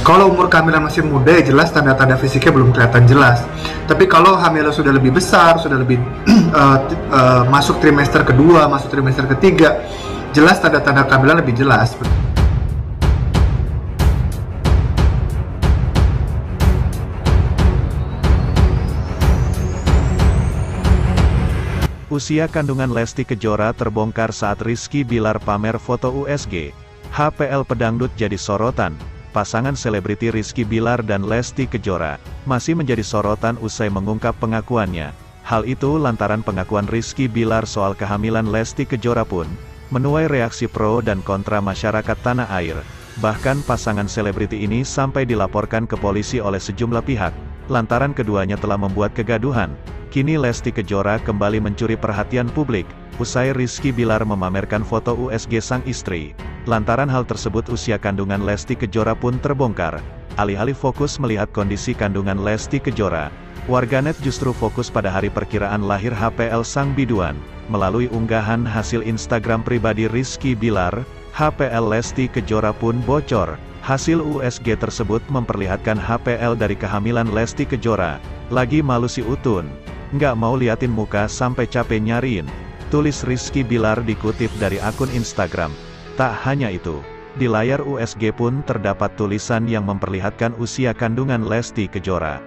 Kalau umur kehamilan masih muda ya jelas tanda-tanda fisiknya belum kelihatan jelas. Tapi kalau hamilnya sudah lebih besar, sudah lebih masuk trimester kedua, masuk trimester ketiga, jelas tanda-tanda kehamilan lebih jelas. Usia kandungan Lesti Kejora terbongkar saat Rizky Bilar pamer foto USG. HPL pedangdut jadi sorotan. Pasangan selebriti Rizky Bilar dan Lesti Kejora masih menjadi sorotan usai mengungkap pengakuannya. Hal itu lantaran pengakuan Rizky Bilar soal kehamilan Lesti Kejora pun menuai reaksi pro dan kontra masyarakat tanah air. Bahkan pasangan selebriti ini sampai dilaporkan ke polisi oleh sejumlah pihak, lantaran keduanya telah membuat kegaduhan. Kini Lesti Kejora kembali mencuri perhatian publik, usai Rizky Bilar memamerkan foto USG sang istri. Lantaran hal tersebut usia kandungan Lesti Kejora pun terbongkar. Alih-alih fokus melihat kondisi kandungan Lesti Kejora, warganet justru fokus pada hari perkiraan lahir HPL sang biduan. Melalui unggahan hasil Instagram pribadi Rizky Bilar, HPL Lesti Kejora pun bocor. Hasil USG tersebut memperlihatkan HPL dari kehamilan Lesti Kejora. Lagi malu si Utun. Nggak mau liatin muka sampai capek nyariin. Tulis Rizky Bilar dikutip dari akun Instagram. Tak hanya itu, di layar USG pun terdapat tulisan yang memperlihatkan usia kandungan Lesti Kejora.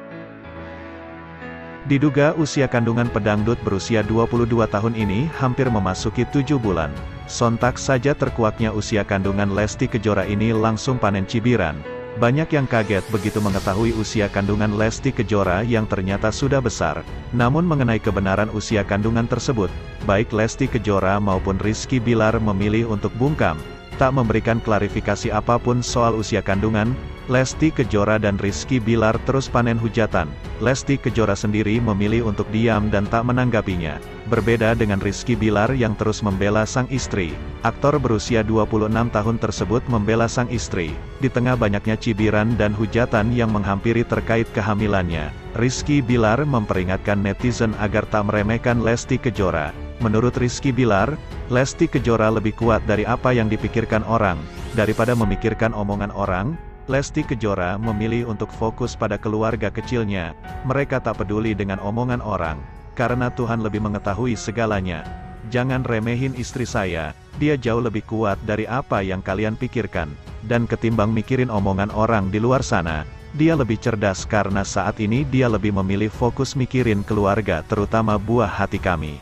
Diduga usia kandungan pedangdut berusia 22 tahun ini hampir memasuki 7 bulan. Sontak saja terkuaknya usia kandungan Lesti Kejora ini langsung panen cibiran. Banyak yang kaget begitu mengetahui usia kandungan Lesti Kejora yang ternyata sudah besar. Namun mengenai kebenaran usia kandungan tersebut, baik Lesti Kejora maupun Rizky Bilar memilih untuk bungkam, tak memberikan klarifikasi apapun soal usia kandungan. Lesti Kejora dan Rizky Bilar terus panen hujatan. Lesti Kejora sendiri memilih untuk diam dan tak menanggapinya. Berbeda dengan Rizky Bilar yang terus membela sang istri. Aktor berusia 26 tahun tersebut membela sang istri. Di tengah banyaknya cibiran dan hujatan yang menghampiri terkait kehamilannya, Rizky Bilar memperingatkan netizen agar tak meremehkan Lesti Kejora. Menurut Rizky Bilar, Lesti Kejora lebih kuat dari apa yang dipikirkan orang. Daripada memikirkan omongan orang, Lesti Kejora memilih untuk fokus pada keluarga kecilnya. Mereka tak peduli dengan omongan orang, karena Tuhan lebih mengetahui segalanya. Jangan remehin istri saya, dia jauh lebih kuat dari apa yang kalian pikirkan. Dan ketimbang mikirin omongan orang di luar sana, dia lebih cerdas karena saat ini dia lebih memilih fokus mikirin keluarga terutama buah hati kami.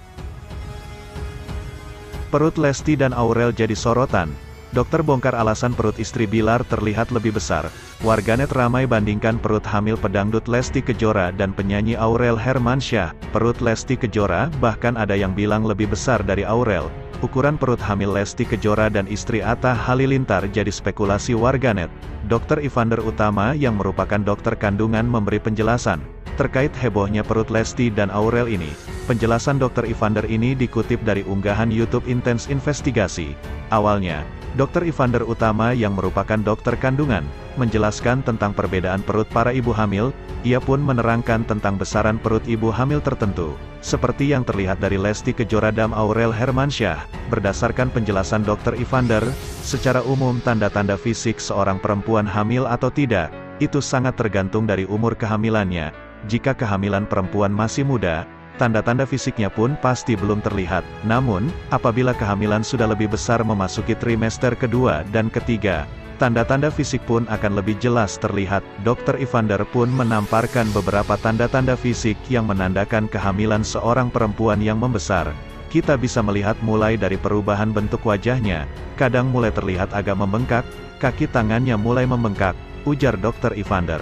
Perut Lesti dan Aurel jadi sorotan. Dokter bongkar alasan perut istri Bilar terlihat lebih besar. Warganet ramai bandingkan perut hamil pedangdut Lesti Kejora dan penyanyi Aurel Hermansyah. Perut Lesti Kejora bahkan ada yang bilang lebih besar dari Aurel. Ukuran perut hamil Lesti Kejora dan istri Atta Halilintar jadi spekulasi warganet. Dr. Evander Utama yang merupakan dokter kandungan memberi penjelasan terkait hebohnya perut Lesti dan Aurel ini. Penjelasan Dr. Evander ini dikutip dari unggahan YouTube Intens Investigasi. Awalnya, Dr. Evander Utama yang merupakan dokter kandungan, menjelaskan tentang perbedaan perut para ibu hamil. Ia pun menerangkan tentang besaran perut ibu hamil tertentu, seperti yang terlihat dari Lesti Kejora dan Aurel Hermansyah. Berdasarkan penjelasan Dr. Evander, secara umum tanda-tanda fisik seorang perempuan hamil atau tidak, itu sangat tergantung dari umur kehamilannya. Jika kehamilan perempuan masih muda, tanda-tanda fisiknya pun pasti belum terlihat. Namun, apabila kehamilan sudah lebih besar memasuki trimester kedua dan ketiga, tanda-tanda fisik pun akan lebih jelas terlihat. Dr. Evander pun menamparkan beberapa tanda-tanda fisik yang menandakan kehamilan seorang perempuan yang membesar. Kita bisa melihat mulai dari perubahan bentuk wajahnya, kadang mulai terlihat agak membengkak, kaki tangannya mulai membengkak, ujar Dr. Evander.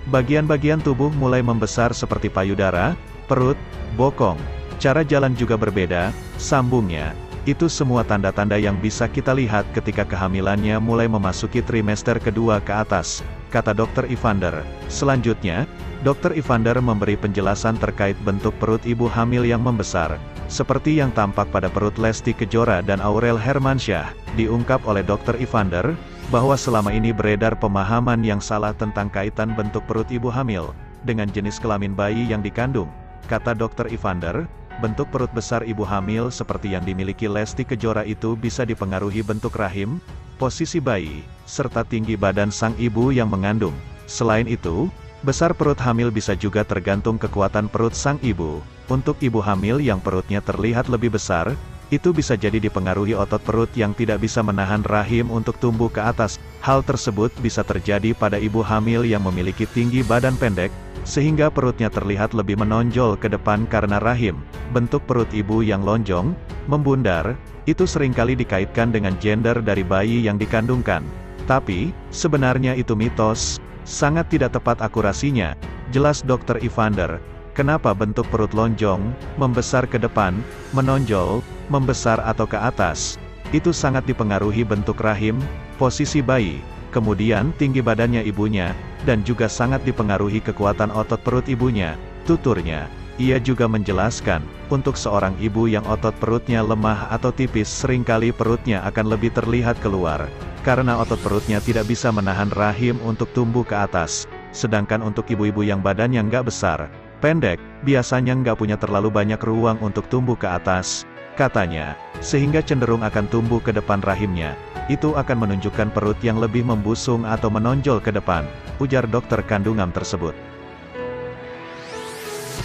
Bagian-bagian tubuh mulai membesar seperti payudara, perut, bokong. Cara jalan juga berbeda, sambungnya. Itu semua tanda-tanda yang bisa kita lihat ketika kehamilannya mulai memasuki trimester kedua ke atas, kata Dr. Evander. Selanjutnya, Dr. Evander memberi penjelasan terkait bentuk perut ibu hamil yang membesar, seperti yang tampak pada perut Lesti Kejora dan Aurel Hermansyah. Diungkap oleh Dr. Evander, bahwa selama ini beredar pemahaman yang salah tentang kaitan bentuk perut ibu hamil dengan jenis kelamin bayi yang dikandung. Kata Dr. Evander, bentuk perut besar ibu hamil seperti yang dimiliki Lesti Kejora itu bisa dipengaruhi bentuk rahim, posisi bayi, serta tinggi badan sang ibu yang mengandung. Selain itu, besar perut hamil bisa juga tergantung kekuatan perut sang ibu. Untuk ibu hamil yang perutnya terlihat lebih besar, itu bisa jadi dipengaruhi otot perut yang tidak bisa menahan rahim untuk tumbuh ke atas. Hal tersebut bisa terjadi pada ibu hamil yang memiliki tinggi badan pendek, sehingga perutnya terlihat lebih menonjol ke depan karena rahim. Bentuk perut ibu yang lonjong, membundar, itu seringkali dikaitkan dengan gender dari bayi yang dikandungkan. Tapi, sebenarnya itu mitos, sangat tidak tepat akurasinya. Jelas Dr. Evander, kenapa bentuk perut lonjong, membesar ke depan, menonjol, membesar atau ke atas, itu sangat dipengaruhi bentuk rahim, posisi bayi, kemudian tinggi badannya ibunya, dan juga sangat dipengaruhi kekuatan otot perut ibunya, tuturnya. Ia juga menjelaskan, untuk seorang ibu yang otot perutnya lemah atau tipis seringkali perutnya akan lebih terlihat keluar, karena otot perutnya tidak bisa menahan rahim untuk tumbuh ke atas. Sedangkan untuk ibu-ibu yang badannya nggak besar, pendek, biasanya nggak punya terlalu banyak ruang untuk tumbuh ke atas, katanya, sehingga cenderung akan tumbuh ke depan rahimnya. Itu akan menunjukkan perut yang lebih membusung atau menonjol ke depan, ujar dokter kandungan tersebut.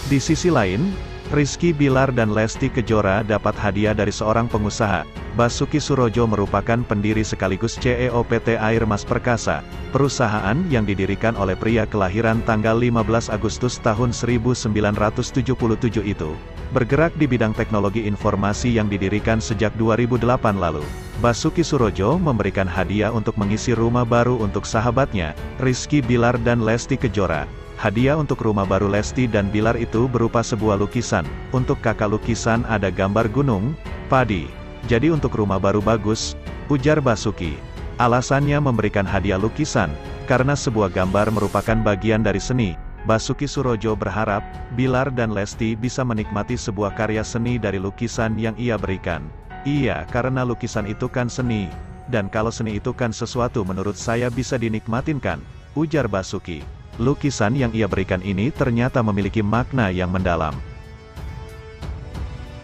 Di sisi lain, Rizky Bilar dan Lesti Kejora dapat hadiah dari seorang pengusaha. Basuki Surojo merupakan pendiri sekaligus CEO PT Air Mas Perkasa, perusahaan yang didirikan oleh pria kelahiran tanggal 15 Agustus tahun 1977 itu. Bergerak di bidang teknologi informasi yang didirikan sejak 2008 lalu. Basuki Surojo memberikan hadiah untuk mengisi rumah baru untuk sahabatnya, Rizky Bilar dan Lesti Kejora. Hadiah untuk rumah baru Lesti dan Bilar itu berupa sebuah lukisan. Untuk kakak lukisan ada gambar gunung, padi. Jadi untuk rumah baru bagus, ujar Basuki. Alasannya memberikan hadiah lukisan, karena sebuah gambar merupakan bagian dari seni. Basuki Surojo berharap, Bilar dan Lesti bisa menikmati sebuah karya seni dari lukisan yang ia berikan. Iya, karena lukisan itu kan seni. Dan kalau seni itu kan sesuatu menurut saya bisa dinikmatin kan, ujar Basuki. Lukisan yang ia berikan ini ternyata memiliki makna yang mendalam.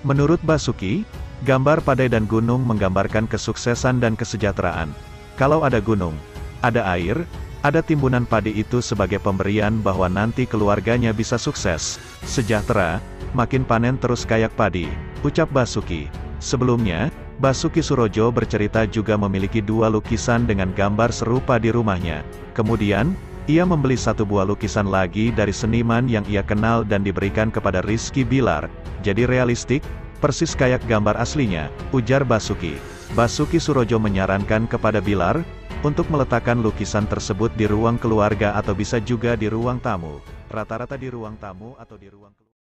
Menurut Basuki, gambar padai dan gunung menggambarkan kesuksesan dan kesejahteraan. Kalau ada gunung, ada air, ada timbunan padi itu sebagai pemberian bahwa nanti keluarganya bisa sukses, sejahtera, makin panen terus kayak padi, ucap Basuki. Sebelumnya, Basuki Surojo bercerita juga memiliki 2 lukisan dengan gambar serupa di rumahnya. Kemudian, ia membeli 1 buah lukisan lagi dari seniman yang ia kenal dan diberikan kepada Rizky Bilar. Jadi realistik, persis kayak gambar aslinya, ujar Basuki. Basuki Surojo menyarankan kepada Bilar untuk meletakkan lukisan tersebut di ruang keluarga atau bisa juga di ruang tamu. Rata-rata di ruang tamu atau di ruang keluarga.